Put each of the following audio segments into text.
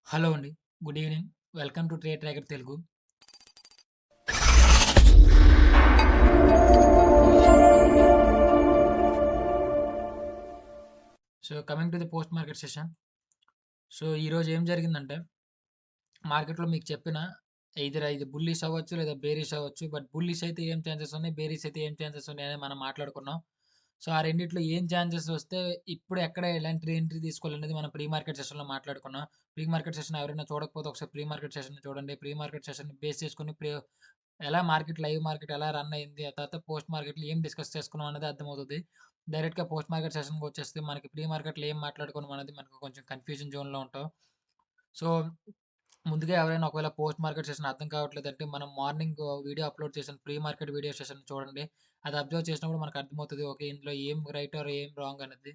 Hello అండి. Good evening. Welcome to trade tracker Telugu. So, coming to the post market session. So, ఈరోజు ఏం జరిగిందంటే, మార్కెట్‌లో మీకు చెప్పిన ఎయిదర్ ఇది బుల్లిష్ అవ్వచ్చు, లేదా బేరిష్ అవ్వచ్చు. బట్ బుల్లిష్ అయితే ఏం ఛాన్సెస్ ఉన్నాయి, బేరిష్ అయితే ఏం ఛాన్సెస్ ఉన్నాయని మనం మాట్లాడుకున్నాం. సో, ఆ రెండిట్లో ఏం ఛాన్సెస్ వస్తే ఇప్పుడు ఎక్కడ ఎలాంటి ఎంట్రీ తీసుకోవాలనేది మనం ప్రీ మార్కెట్ సెషన్‌లో మాట్లాడుకున్నాం. ప్రీ మార్కెట్ సెషన్ ఎవరైనా చూడకపోతే ఒకసారి ప్రీ మార్కెట్ సెషన్‌ని చూడండి. ప్రీ మార్కెట్ సెషన్‌ని బేస్ చేసుకొని ఎలా మార్కెట్, లైవ్ మార్కెట్ ఎలా రన్ అయింది, ఆ తర్వాత పోస్ట్ మార్కెట్‌లో ఏం డిస్కస్ చేసుకున్నాం అనేది అర్థమవుతది. డైరెక్ట్‌గా పోస్ట్ మార్కెట్ సెషన్‌కి వచ్చేస్తే మనకి ప్రీ మార్కెట్‌లో ఏం మాట్లాడుకున్నాం అనేది మనకు కొంచెం కన్‌ఫ్యూజన్ జోన్‌లో ఉంటాం. సో, ముందుగా ఎవరైనా ఒకవేళ పోస్ట్ మార్కెట్ సెషన్ అర్థం కావట్లేదంటే మనం మార్నింగ్ వీడియో అప్‌లోడ్ చేశాను. ప్రీ మార్కెట్ వీడియో సెషన్ చూడండి. అది అబ్జర్వ్ చేసినప్పుడు మనకు అర్థమవుతది. ఓకే. ఇందులో ఏం రైట్ ఆర్ ఏం రాంగ్ అనేది.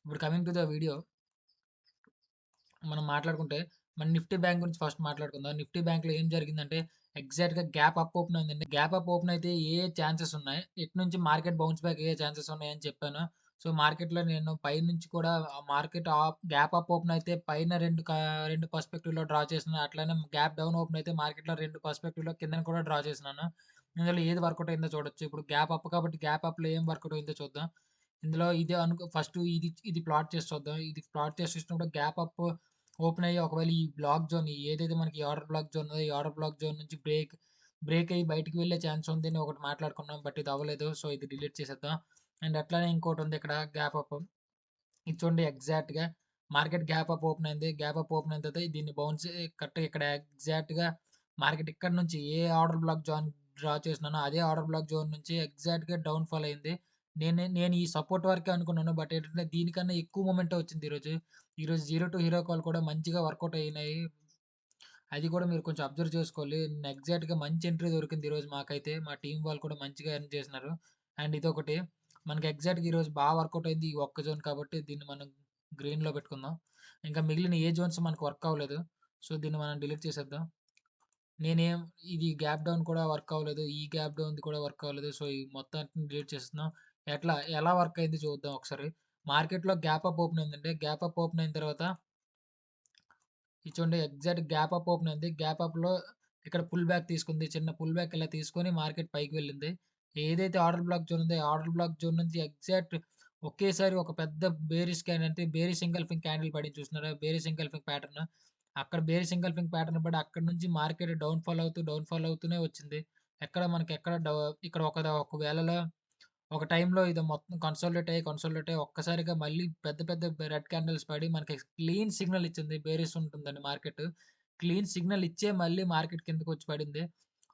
ఇప్పుడు కమింగ్ టు ద వీడియో మనం మాట్లాడుకుంటే, మన నిఫ్టీ బ్యాంక్ గురించి ఫస్ట్ మాట్లాడుకుందాం. నిఫ్టీ బ్యాంక్‌లో ఏం జరిగిందంటే, ఎగ్జాక్ట్‌గా గ్యాప్ అప్ ఓపెన్ అయిందండి. గ్యాప్ అప్ ఓపెన్ అయితే ఏ ఛాన్సెస్ ఉన్నాయి? ఇటు నుంచి మార్కెట్ బౌన్స్ బ్యాక్ అయ్యే ఛాన్సెస్ ఉన్నాయని చెప్పాను. సో, మార్కెట్‌లో నేను పైనుంచి కూడా మార్కెట్ గ్యాప్ అప్ ఓపెన్ అయితే పైన 2 పర్స్పెక్టివ్‌లో డ్రా చేసిన. అట్లనే గ్యాప్ డౌన్ ఓపెన్ అయితే మార్కెట్‌లో 2 పర్స్పెక్టివ్‌లో కిందన కూడా డ్రా చేసినాను. ఇందులో ఏది వర్కౌట్ అయిందో చూడొచ్చు. ఇప్పుడు గ్యాప్ అప్ కాబట్టి గ్యాప్ అప్‌లో ఏం వర్కౌట్ అయిందో చూద్దాం. ఇందులో ఇదే ఫస్ట్ ఇది ప్లాట్ చేసి చూద్దాం. ఇది ప్లాట్ చేసి చూసినప్పుడు గ్యాప్ అప్ ఓపెన్ అయ్యి ఒకవేళ ఈ బ్లాక్ జోన్ ఏదైతే మనకి ఈ ఆర్డర్ బ్లాక్ జోన్ ఉందో, ఈ ఆర్డర్ బ్లాక్ జోన్ నుంచి బ్రేక్ అయ్యి బయటికి వెళ్ళే ఛాన్స్ ఉంది అని ఒకటి మాట్లాడుకున్నాం. బట్ ఇది అవ్వలేదు. సో, ఇది డిలీట్ చేసేద్దాం. అండ్ అట్లనే ఇంకోటి ఉంది ఇక్కడ గ్యాప్ అప్. ఇది చూడండి ఎగ్జాక్ట్‌గా మార్కెట్ గ్యాప్ అప్ ఓపెన్ అయింది. గ్యాప్ అప్ ఓపెన్ అయిన తర్వాత దీన్ని బౌన్స్ కరెక్ట్‌గా ఇక్కడ ఎగ్జాక్ట్‌గా మార్కెట్ ఇక్కడ నుంచి ఏ ఆర్డర్ బ్లాక్ జోన్ డ్రా చేసినానో అదే ఆర్డర్ బ్లాక్ జోన్ నుంచి ఎగ్జాక్ట్‌గా డౌన్ ఫాల్ అయింది. నేను ఈ సపోర్ట్ వరకే అనుకున్నాను. బట్ ఏంటంటే దీనికన్నా ఎక్కువ మొమెంటం వచ్చింది ఈరోజు. ఈరోజు జీరో టు హీరో కాల్ కూడా మంచిగా వర్కౌట్ అయినాయి. అది కూడా మీరు కొంచెం అబ్జర్వ్ చేసుకోవాలి. ఎగ్జాక్ట్‌గా మంచి ఎంట్రీ దొరికింది ఈరోజు మాకైతే. మా టీమ్ వాళ్ళు కూడా మంచిగా ఎర్న్ చేసినారు. అండ్ ఇదొకటి మనకి ఎగ్జాక్ట్‌గా ఈరోజు వర్కౌట్ అయింది ఈ ఒక్క జోన్ కాబట్టి దీన్ని మనం గ్రీన్‌లో పెట్టుకుందాం. ఇంకా మిగిలిన ఏ జోన్స్ మనకు వర్క్ అవ్వలేదు. సో, దీన్ని మనం డిలీట్ చేసేద్దాం. నేనేం ఇది గ్యాప్ డౌన్ కూడా వర్క్ అవ్వలేదు. ఈ గ్యాప్ డౌన్‌ది కూడా వర్క్ అవ్వలేదు. సో, ఈ మొత్తాన్ని డిలీట్ చేస్తున్నాం. ఎలా వర్క్ అయింది చూద్దాం ఒకసారి. మార్కెట్‌లో గ్యాప్ అప్ ఓపెన్ అయిందండి. గ్యాప్ అప్ ఓపెన్ అయిన తర్వాత ఇది చూడండి ఎగ్జాక్ట్ గ్యాప్ అప్ ఓపెన్ అయింది. గ్యాప్ అప్‌లో ఇక్కడ పుల్ బ్యాక్ తీసుకుంది. చిన్న పుల్ బ్యాక్ ఇలా తీసుకొని మార్కెట్ పైకి వెళ్ళింది. ఏదైతే ఆర్డర్ బ్లాక్ జోన్ ఉందో, ఆ ఆర్డర్ బ్లాక్ జోన్ నుంచి ఎగ్జాక్ట్ ఒకేసారి ఒక పెద్ద బేరిష్ క్యాండిల్ అంటే బేరిష్ ఎంగల్ఫింగ్ క్యాండిల్ పడింది చూస్తున్నారా? Bearish engulfing pattern. అక్కడ బేరిష్ ఎంగల్ఫింగ్ ప్యాటర్న్ పడి అక్కడి నుంచి మార్కెట్ డౌన్ ఫాల్ అవుతూనే వచ్చింది. ఎక్కడ మనకి ఎక్కడ ఇక్కడ ఒక వేళలో ఒక టైంలో ఇది మొత్తం కన్సాలిడేట్ అయ్యి ఒక్కసారిగా మళ్ళీ పెద్ద పెద్ద రెడ్ క్యాండిల్స్ పడి మనకి క్లీన్ సిగ్నల్ ఇచ్చింది. బేరిష్ ఉంటుందండి మార్కెట్. క్లీన్ సిగ్నల్ ఇచ్చే మళ్ళీ మార్కెట్ కిందకొచ్చి పడింది.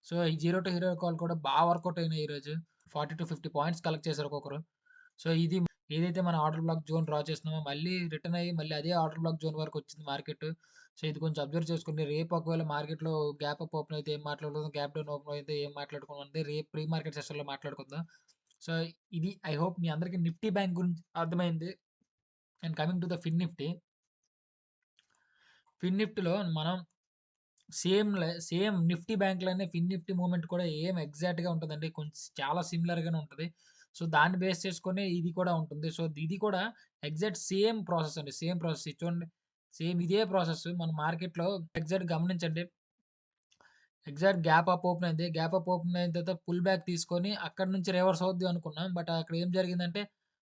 సో, ఈ జీరో టు హీరో కాల్ కూడా వర్కౌట్ అయినాయి ఈరోజు. 40-50 పాయింట్స్ కలెక్ట్ చేశారు ఒక్కొక్కరు. సో, ఇది ఏదైతే మన ఆర్డర్ బ్లాక్ జోన్ డ్రా చేస్తున్నామో మళ్ళీ రిటర్న్ అయ్యి మళ్ళీ అదే ఆర్డర్ బ్లాక్ జోన్ వరకొచ్చింది మార్కెట్. సో, ఇది కొంచెం అబ్జర్వ్ చేసుకోండి. రేపు ఒకవేళ మార్కెట్‌లో గ్యాప్ అప్ ఓపెన్ అయితే ఏం మాట్లాడుకుందాం, గ్యాప్ డౌన్ ఓపెన్ అయితే ఏం మాట్లాడుకుందాం అంటే రేపు ప్రీ మార్కెట్ సెషన్‌లో మాట్లాడుకుందాం. సో, ఇది ఐ హోప్ మీ అందరికి నిఫ్టీ బ్యాంక్ గురించి అర్థమైంది. And coming to the Fin Nifty. Fin నిఫ్టీలో మనం సేమ్ నిఫ్టీ బ్యాంక్‌లోనే ఫిన్ నిఫ్టీ మూవ్‌మెంట్ కూడా ఎగ్జాక్ట్‌గా ఉంటదండి. కొంచెం చాలా సిమిలర్‌గానే ఉంటది. సో, దాన్ని బేస్ చేసుకొని ఇది కూడా ఉంటుంది. సో, ఇది కూడా ఎగ్జాక్ట్ సేమ్ ప్రాసెస్ అండి. Same process. ఇది చూడండి. సేమ్ ఇదే ప్రాసెస్ మన మార్కెట్‌లో ఎగ్జాక్ట్ గమనించండి. ఎగ్జాక్ట్ గ్యాప్ అప్ ఓపెన్ అయింది. గ్యాప్ అప్ ఓపెన్ అయిన తర్వాత పుల్ బ్యాక్ తీసుకొని అక్కడి నుంచి రివర్స్ అవుద్ది అనుకున్నాం. బట్ అక్కడ ఏం జరిగిందంటే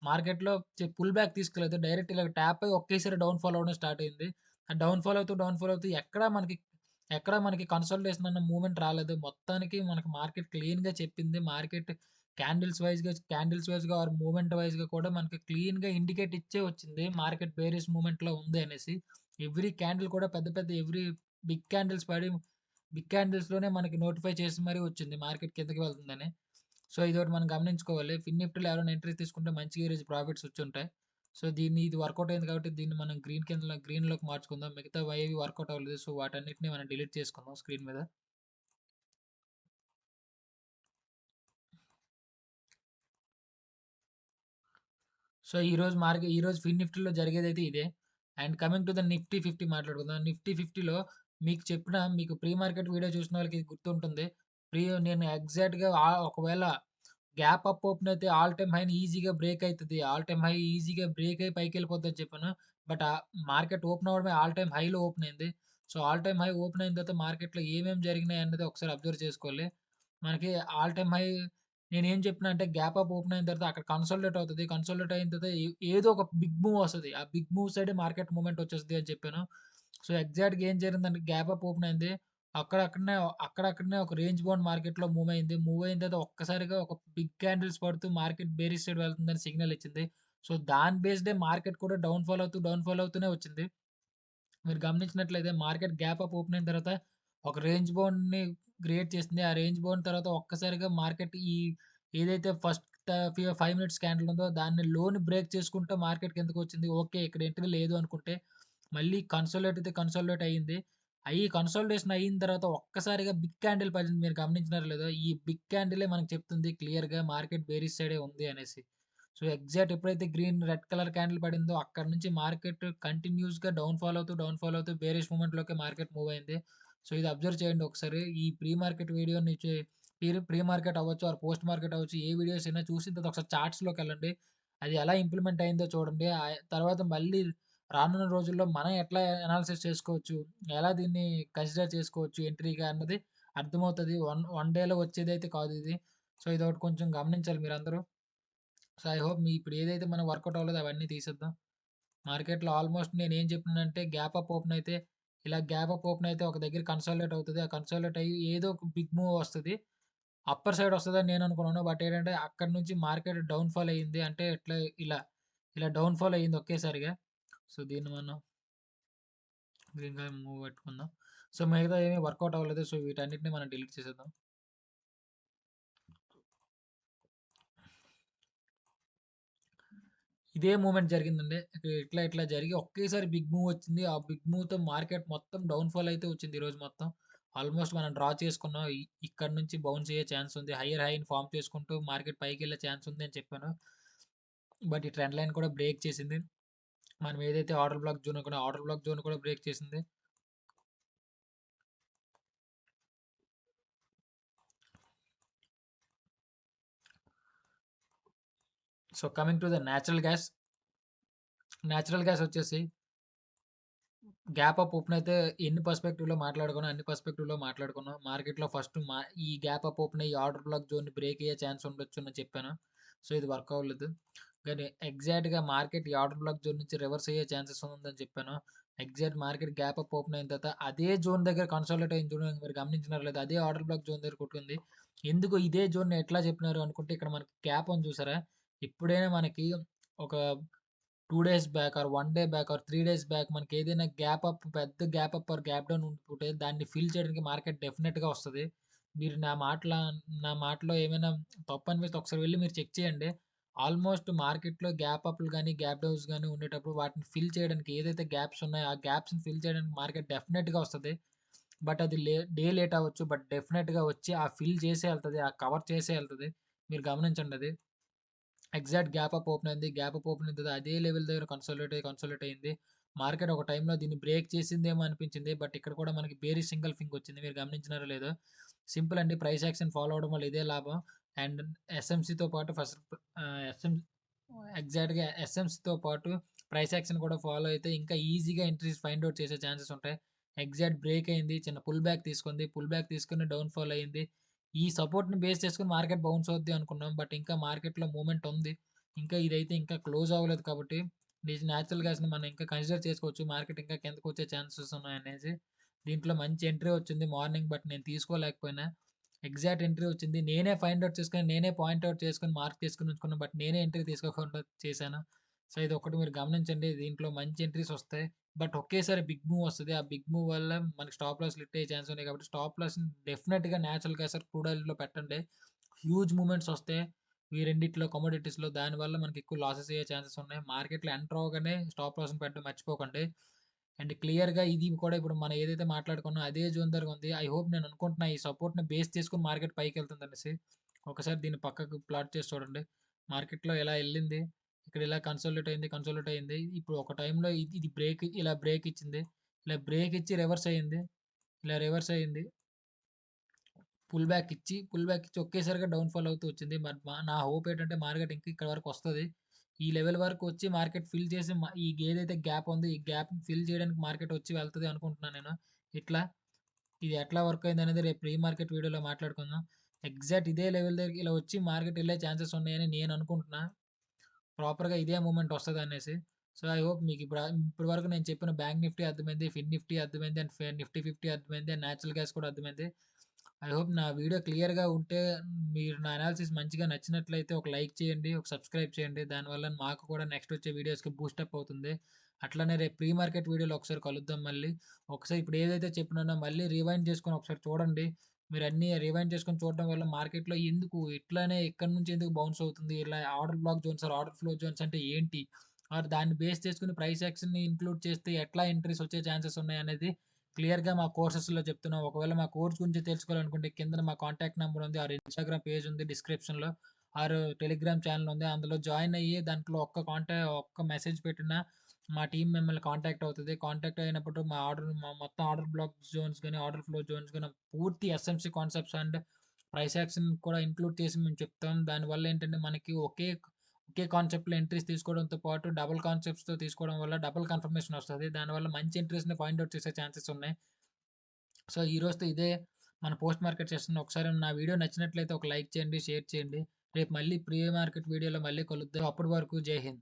మార్కెట్‌లో పుల్ బ్యాక్ తీసుకోలేదు. డైరెక్ట్ ఇలా టాప్ అయ్యి ఒకేసారి డౌన్ ఫాల్ అవ్వడం స్టార్ట్ అయింది. ఆ డౌన్ ఫాల్ అవుతూ ఎక్కడా మనకి కన్సాలిడేషన్ అన్న మూవ్‌మెంట్ రాలేదు. మొత్తానికి మనకి మార్కెట్ క్లీన్‌గా చెప్పింది. మార్కెట్ క్యాండిల్స్ వైస్‌గా ఆర్ మూవ్‌మెంట్ వైస్‌గా కూడా మనకి క్లీన్‌గా ఇండికేట్ ఇచ్చే వచ్చింది. మార్కెట్ బేరిష్ మూవ్‌మెంట్‌లో ఉంది అనేసి. ఎవ్రీ క్యాండిల్ కూడా పెద్ద పెద్ద బిగ్ క్యాండిల్స్ పడి బిగ్ క్యాండిల్స్‌లోనే మనకి నోటిఫై చేసి మరీ వచ్చింది మార్కెట్ కిందకి వెళ్తుందని. సో, ఇదొకటి మనం గమనించుకోవాలి. ఫిన్ నిఫ్టీలో ఎవరైనా ఎంట్రీస్ తీసుకుంటే మంచిగా ఈరోజు ప్రాఫిట్స్ వచ్చుంటాయి. సో, ఇది వర్కౌట్ అయింది కాబట్టి దీన్ని మనం గ్రీన్‌లోకి మార్చుకుందాం. మిగతావేవి వర్కౌట్ అవ్వలేదు. సో, వాటన్నిటిని మనం డిలీట్ చేసుకుందాం స్క్రీన్ మీద. సో, ఈరోజు ఫిన్ నిఫ్టీలో జరిగేదైతే ఇదే. And coming to the Nifty 50 మాట్లాడుకుందాం. నిఫ్టీ 50లో మీకు ప్రీ మార్కెట్ వీడియో చూసిన వాళ్ళకి ఇది గుర్తుంటుంది. నేను ఎగ్జాక్ట్‌గా ఒకవేళ గ్యాప్ అప్ ఓపెన్ అయితే ఆల్ టైమ్ హైని ఈజీగా బ్రేక్ అయితది. ఆల్ టైమ్ హై ఈజీగా బ్రేక్ అయ్యి పైకెళ్ళిపోద్దని చెప్పాను. బట్ మార్కెట్ ఓపెన్ అవ్వడమే ఆల్ టైమ్ హైలో ఓపెన్ అయింది. So, all time high open అయిన తర్వాత మార్కెట్‌లో ఏమేమి జరిగినాయి అన్నది ఒకసారి అబ్జర్వ్ చేసుకోవాలి. మనకి ఆల్ టైమ్ హై నేనేం చెప్పినా అంటే గ్యాప్ అప్ ఓపెన్ అయిన తర్వాత అక్కడ కన్సాలిడేట్ అవుతది. కన్సాలిడేట్ అయిన తర్వాత ఏదో ఒక బిగ్ మూవ్ వస్తది. ఆ బిగ్ మూవ్ సైడే మార్కెట్ మూవ్‌మెంట్ వచ్చేస్తది అని చెప్పాను. సో, ఎగ్జాక్ట్‌గా ఏం జరిగిందంటే గ్యాప్ అప్ ఓపెన్ అయింది. అక్కడక్కడనే అక్కడక్కడనే ఒక రేంజ్ బౌండ్ మార్కెట్‌లో మూవ్ అయింది. మూవ్ అయిన తర్వాత ఒక్కసారిగా ఒక బిగ్ క్యాండిల్స్ పడుతూ మార్కెట్ బేరిష్ సైడ్ వెళ్తుందని సిగ్నల్ ఇచ్చింది. సో, దాని బేస్డే మార్కెట్ కూడా డౌన్ ఫాల్ అవుతూనే వచ్చింది. మీరు గమనించినట్లయితే మార్కెట్ గ్యాప్ అప్ ఓపెన్ అయిన తర్వాత ఒక రేంజ్ బౌండ్‌ని క్రియేట్ చేసింది. ఆ రేంజ్ బౌండ్ తర్వాత ఒక్కసారిగా మార్కెట్ ఏదైతే ఫస్ట్ 5 మినిట్స్ క్యాండిల్ ఉందో దాన్ని లోని బ్రేక్ చేసుకుంటూ మార్కెట్ కిందకొచ్చింది. ఓకే. ఇక్కడ ఎంట్రీ లేదు అనుకుంటే మళ్ళీ కన్సాలిడేట్ అయింది. కన్సాలిడేషన్ అయిన తర్వాత ఒక్కసారిగా బిగ్ క్యాండిల్ పడింది. మీరు గమనించినారో లేదో ఈ బిగ్ క్యాండిలే మనకు చెప్తుంది క్లియర్‌గా మార్కెట్ బేరిష్ సైడే ఉంది అనేసి. సో, ఎప్పుడైతే రెడ్ కలర్ క్యాండిల్ పడిందో అక్కడి నుంచి మార్కెట్ కంటిన్యూయస్‌గా డౌన్ ఫాల్ అవుతూ బేరిష్ మూవ్‌మెంట్‌లోకి మార్కెట్ మూవ్ అయింది. సో, ఇది అబ్జర్వ్ చేయండి ఒకసారి. ఈ ప్రీ మార్కెట్ వీడియోని ప్రీ మార్కెట్ అవ్వచ్చు ఆర్ పోస్ట్ మార్కెట్ అవ్వచ్చు. ఏ వీడియోస్ అయినా చూసిన తర్వాత ఒకసారి చార్ట్స్‌లోకెళ్ళండి. అది ఎలా ఇంప్లిమెంట్ అయిందో చూడండి. తర్వాత మళ్ళీ రానున్న రోజుల్లో మనం ఎట్లా అనాలిసిస్ చేసుకోవచ్చు, ఎలా దీన్ని కన్సిడర్ చేసుకోవచ్చు ఎంట్రీగా అన్నది అర్థమవుతది. వన్ డేలో వచ్చేదైతే కాదు ఇది. సో, ఇదొకటి కొంచెం గమనించాలి మీరందరూ. సో, ఐ హోప్ ఇప్పుడు ఏదైతే మనం వర్కౌట్ అవ్వలేదో అవన్నీ తీసేద్దాం. మార్కెట్‌లో ఆల్మోస్ట్ నేనేం చెప్పినానంటే గ్యాప్ అప్ ఓపెన్ అయితే గ్యాప్ అప్ ఓపెన్ అయితే ఒక దగ్గర కన్సాలిడేట్ అవుతది. ఆ కన్సాలిడేట్ అయ్యి ఏదో ఒక బిగ్ మూవ్ వస్తది. అప్పర్ సైడ్ వస్తదని నేను అనుకున్నాను. బట్ ఏంటంటే అక్కడి నుంచి మార్కెట్ డౌన్ ఫాల్ అయింది. అంటే ఇలా, ఇలా డౌన్ ఫాల్ అయింది ఒకేసారిగా. సో, దీన్ని మనం గ్రీన్ కలర్ మూవ్ పెట్టుకుందాం. సో, మిగతావి ఏమి వర్కౌట్ అవ్వలేదు. సో, వీటన్నిటిని మనం డిలీట్ చేసేద్దాం. ఇదే మూవ్‌మెంట్ జరిగిందండి. ఇట్లా జరిగి ఒకేసారి బిగ్ మూవ్ వచ్చింది. ఆ బిగ్ మూవ్‌తో మార్కెట్ మొత్తం డౌన్ ఫాల్ అయితే వచ్చింది ఈరోజు మొత్తం. ఆల్మోస్ట్ మనం డ్రా చేసుకున్నాం. ఇక్కడి నుంచి బౌన్స్ అయ్యే ఛాన్స్ ఉంది. హైయర్ హైని ఫార్మ్ చేసుకుంటూ మార్కెట్ పైకెళ్ళే ఛాన్స్ ఉంది అని చెప్పాను. బట్ ఈ ట్రెండ్ లైన్ కూడా బ్రేక్ చేసింది. మనం ఏదైతే ఆర్డర్ బ్లాక్ జోన్ అనుకున్నామో ఆర్డర్ బ్లాక్ జోన్ కూడా బ్రేక్ చేసింది. So, coming to the natural gas వచ్చేసి గ్యాప్ అప్ ఓపెన్ అయితే ఎన్ని పర్స్పెక్టివ్‌లో మాట్లాడుకున్నాం, అన్ని పర్స్పెక్టివ్‌లో మాట్లాడుకున్నాం. మార్కెట్‌లో ఫస్ట్ ఈ గ్యాప్ అప్ ఓపెన్ అయ్యి ఆర్డర్ బ్లాక్ జోన్‌ని బ్రేక్ అయ్యే ఛాన్స్ ఉండొచ్చని చెప్పాను. సో, ఇది వర్క్ అవ్వలేదు. కానీ ఎగ్జాక్ట్‌గా మార్కెట్ ఈ ఆర్డర్ బ్లాక్ జోన్ నుంచి రివర్స్ అయ్యే ఛాన్సెస్ ఉందని చెప్పాను. Exact market gap up open అయిన తర్వాత అదే జోన్ దగ్గర కన్సాలిడేట్ అయింది చూడండి. మీరు గమనించినారో లేదో అదే ఆర్డర్ బ్లాక్ జోన్ దగ్గర కొట్టుకుంది. ఎందుకు ఇదే జోన్‌ని ఎట్లా చెప్పినారు అనుకుంటే ఇక్కడ మనకి గ్యాప్ ఉంది చూసారా? ఎప్పుడైనా మనకి ఒక 2 days back or 1 day back or 3 days back మనకేదైనా పెద్ద gap up or gap down ఉంటుంటే దాన్ని ఫిల్ చేయడానికి మార్కెట్ డెఫినెట్‌గా వస్తది. మీరు నా మాటలో ఏమైనా తప్పనిపిస్తే ఒకసారి వెళ్లి మీరు చెక్ చేయండి. ఆల్మోస్ట్ మార్కెట్‌లో గ్యాప్ అప్‌లు గాని, గ్యాప్ డౌన్స్ గాని ఉండేటప్పుడు వాటిని ఫిల్ చేయడానికి ఏదైతే గ్యాప్స్ ఉన్నాయో ఆ గ్యాప్స్‌ని ఫిల్ చేయడానికి మార్కెట్ డెఫినెట్‌గా వస్తది. బట్ అది లేట్ అవ్వచ్చు. బట్ డెఫినెట్‌గా వచ్చి ఆ ఫిల్ చేసే ఎళ్తది. ఆ కవర్ చేసే ఎళ్తది. మీరు గమనించండది. ఎగ్జాక్ట్ గ్యాప్ అప్ ఓపెన్ అయింది. గ్యాప్ అప్ ఓపెన్ అయిన తర్వాత అదే లెవెల్ దగ్గర కన్సాలిడేట్ అయింది. మార్కెట్ ఒక టైంలో దీన్ని బ్రేక్ చేసిందేమో అనిపించింది. బట్ ఇక్కడ కూడా మనకి బేరిష్ సింగల్ వచ్చింది. మీరు గమనించినారో లేదో. సింపుల్ అండి. ప్రైస్ యాక్షన్ ఫాలో అవ్వడం వల్ల ఇదే లాభం. అండ్ ఎస్ఎంసీతో పాటు ఫస్ట్ ఆహ్, ఎస్ఎం ఎస్ఎంసీతో పాటు ప్రైస్ యాక్షన్ కూడా ఫాలో అయితే ఇంకా ఈజీగా ఎంట్రీస్ ఫైండ్ ఔట్ చేసే ఛాన్సెస్ ఉంటాయి. ఎగ్జాక్ట్ బ్రేక్ అయింది. చిన్న పుల్ బ్యాక్ తీసుకుంది. పుల్ బ్యాక్ తీసుకొని డౌన్ ఫాల్ అయింది. ఈ సపోర్ట్‌ని బేస్ చేసుకొని మార్కెట్ బౌన్స్ అవుద్ది అనుకున్నాం. బట్ ఇంకా మార్కెట్‌లో మూవ్‌మెంట్ ఉంది. ఇంకా ఇదైతే ఇంకా క్లోజ్ అవ్వలేదు కాబట్టి నేచురల్ గ్యాస్‌ని మనం ఇంకా కన్సిడర్ చేసుకోవచ్చు. మార్కెట్ ఇంకా కిందకొచ్చే ఛాన్సెస్ ఉన్నాయనేసి. దీంట్లో మంచి ఎంట్రీ వచ్చింది మార్నింగ్ బట్ నేను తీసుకోలేకపోయినా. ఎగ్జాక్ట్ ఎంట్రీ వచ్చింది. నేనే ఫైండ్ ఔట్ చేసుకొని, నేనే పాయింట్ ఔట్ చేసుకొని, మార్క్ చేసుకొని ఉంచుకున్నా. బట్ నేనే ఎంట్రీ తీసుకోకుండా చేశాను. సో, ఇదొక్కటి మీరు గమనించండి. దీంట్లో మంచి ఎంట్రీస్ వస్తాయి. బట్ ఒకేసారి బిగ్ మూవ్ వస్తది. ఆ బిగ్ మూవ్ వల్ల మనకి స్టాప్ లాస్‌లు హిట్ అయ్యే ఛాన్స్ ఉన్నాయి కాబట్టి స్టాప్ లాస్‌ని డెఫినిట్‌గా నేచురల్ గ్యాస్ ఆర్ క్రూడ్ ఆయిల్‌లో పెట్టండి. హ్యూజ్ మూవ్‌మెంట్స్ వస్తాయి. ఈ రెండిట్లో కమోడిటీస్‌లో దానివల్ల మనకి ఎక్కువ లాసెస్ అయ్యే ఛాన్సెస్ ఉన్నాయి. మార్కెట్‌లో ఎంటర్ అవ్వగానే స్టాప్ లాస్‌ని పెట్టడం మర్చిపోకండి. అండ్ క్లియర్‌గా ఇది కూడా ఇప్పుడు మనం ఏదైతే మాట్లాడుకున్నామో అదే జోన్ దగ్గర ఉంది. ఐ హోప్ నేను అనుకుంటున్నా ఈ సపోర్ట్‌ని బేస్ చేసుకొని మార్కెట్ పైకెళ్తుందనేసి. ఒకసారి దీన్ని పక్కకు ప్లాట్ చేసి చూడండి. మార్కెట్‌లో ఎలా ఎళ్ళింది. ఇక్కడ ఇలా కన్సాలిడేట్ అయింది. ఇప్పుడు ఒక టైంలో ఇది బ్రేక్ ఇచ్చింది. ఇలా బ్రేక్ ఇచ్చి రివర్స్ అయింది. ఇలా రివర్స్ అయింది. పుల్ బ్యాక్ ఇచ్చి ఒకేసారిగా డౌన్ ఫాల్ అవుతూ వచ్చింది. మరి నా హోప్ ఏంటంటే మార్కెట్ ఇంకా ఇక్కడి వరకు వస్తది. ఈ లెవెల్ వరకు వచ్చి మార్కెట్ ఫిల్ చేసి ఈ ఏదైతే గ్యాప్ ఉందో ఈ గ్యాప్‌ని ఫిల్ చేయడానికి మార్కెట్ వచ్చి వెళ్తది అనుకుంటున్నాను నేను. ఇట్లా ఇది ఎట్లా వర్క్ అయిందనేది రేపు ప్రీ మార్కెట్ వీడియోలో మాట్లాడుకుందాం. ఎగ్జాక్ట్ ఇదే లెవెల్ దగ్గరికి ఇలా వచ్చి మార్కెట్ ఎళ్ళే ఛాన్సెస్ ఉన్నాయని నేను అనుకుంటున్నా. ప్రాపర్‌గా ఇదే మూవ్‌మెంట్ వస్తదనేసి. సో, ఐ హోప్ మీకు ఇప్పటి వరకు నేను చెప్పిన బ్యాంక్ నిఫ్టీ అర్థమైంది. ఫిన్ నిఫ్టీ అర్థమైంది. అండ్ నిఫ్టీ 50 అర్థమైంది. అండ్ నేచురల్ గ్యాస్ కూడా అర్థమైంది. ఐ హోప్ నా వీడియో క్లియర్‌గా ఉంటే మీరు నా అనాలిసిస్ మంచిగా నచ్చినట్లయితే ఒక లైక్ చేయండి. ఒక సబ్స్క్రైబ్ చేయండి. దానివల్ల మాకు కూడా నెక్స్ట్ వచ్చే వీడియోస్‌కి బూస్టప్ అవుతుంది. అట్లనే రేపు ప్రీ మార్కెట్ వీడియోలో ఒకసారి కలుద్దాం మళ్ళీ. ఒకసారి ఇప్పుడు ఏదైతే చెప్పినానో మళ్ళీ రివైండ్ చేసుకొని ఒకసారి చూడండి. మీరన్నీ రివైండ్ చేసుకొని చూడడం వల్ల మార్కెట్‌లో ఎందుకు ఇట్లానే ఇక్కడి నుంచి ఎందుకు బౌన్స్ అవుతుంది? ఇలా order block zones or order flow zones అంటే ఏంటి? ఆర్ దాన్ని బేస్ చేసుకొని ప్రైస్ యాక్షన్‌ని ఇంక్లూడ్ చేస్తే ఎట్లా ఎంట్రీస్ వచ్చే ఛాన్సెస్ ఉన్నాయనేది క్లియర్‌గా మా కోర్సెస్‌లో చెప్తున్నాం. ఒకవేళ మా కోర్స్ గురించి తెలుసుకోవాలనుకుంటే కిందన మా కాంటాక్ట్ నంబర్ ఉంది. ఆర్ ఇన్‌స్టాగ్రామ్ పేజ్ ఉంది డిస్క్రిప్షన్‌లో. ఆర్ టెలిగ్రామ్ ఛానెల్ ఉంది. అందులో జాయిన్ అయ్యి దాంట్లో ఒక్క మెసేజ్ పెట్టినా మా టీమ్ మిమ్మల్ని కాంటాక్ట్ అవుతది. కాంటాక్ట్ అయినప్పుడు మా మొత్తం ఆర్డర్ బ్లాక్ జోన్స్ గాని, ఆర్డర్ ఫ్లో జోన్స్ గాని పూర్తి SMC concepts and price action కూడా ఇంక్లూడ్ చేసి మేము చెప్తాం. దానివల్ల ఏంటంటే మనకి ఒకే కాన్సెప్ట్‌లో ఎంట్రీస్ తీసుకోవడంతో పాటు డబుల్ కాన్సెప్ట్స్‌తో తీసుకోవడం వల్ల డబుల్ కన్ఫర్మేషన్ వస్తది. దానివల్ల మంచి ఎంట్రీస్‌ని ఫైండ్ ఔట్ చేసే ఛాన్సెస్ ఉన్నాయి. సో, ఈ రోజుతో ఇదే మన పోస్ట్ మార్కెట్ సెషన్. ఒకసారి నా వీడియో నచ్చినట్లయితే ఒక లైక్ చేయండి, షేర్ చేయండి. రేపు మళ్ళీ ప్రీ మార్కెట్ వీడియోలో మళ్ళీ కలుద్దాం. అప్పటి వరకు జై హింద్.